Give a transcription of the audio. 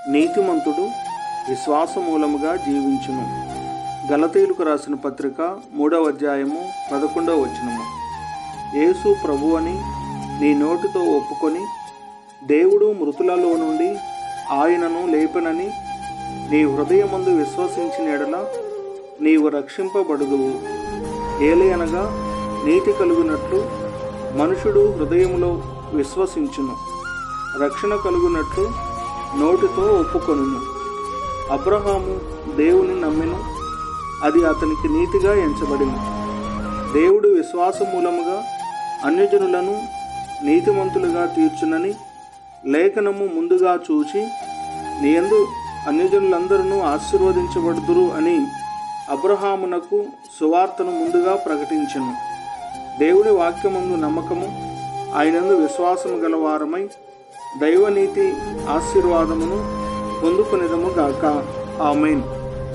నీతిమంతుడు విశ్వాస మూలముగా జీవించును. గలతీయులకు రాసిన పత్రిక 3వ అధ్యాయము 11వ వచనము. యేసు ప్రభు అని నీ నోటితో ఒప్పుకొని దేవుడు మృతులలో నుండి ఆయనను లేపనని నీ హృదయమందు విశ్వసించిన ఎడల నీవు రక్షింపబడుదువు. ఏలయనగా నీతి కలుగునట్లు మనుషుడు హృదయములో విశ్వసించును, రక్షణ కలుగునట్లు నోటితో ఒప్పుకొనును. అబ్రహాము దేవుని నమ్మెను, అది అతనికి నీతిగా ఎంచబడింది. దేవుడు విశ్వాస మూలముగా అన్యజనులను నీతిమంతులుగా తీర్చునని లేఖనము ముందుగా చూచి నీ యందు అన్యజనులందరూ ఆశీర్వదించబడుదురు అని అబ్రహామునకు సువార్తను ముందుగా ప్రకటించెను. దేవుడి వాక్యమందు నమ్మకము, ఆయనందు విశ్వాసము గలవారమై దైవనీతి ఆశీర్వాదమును పొందుకొనిదము గాక. ఆమేన్.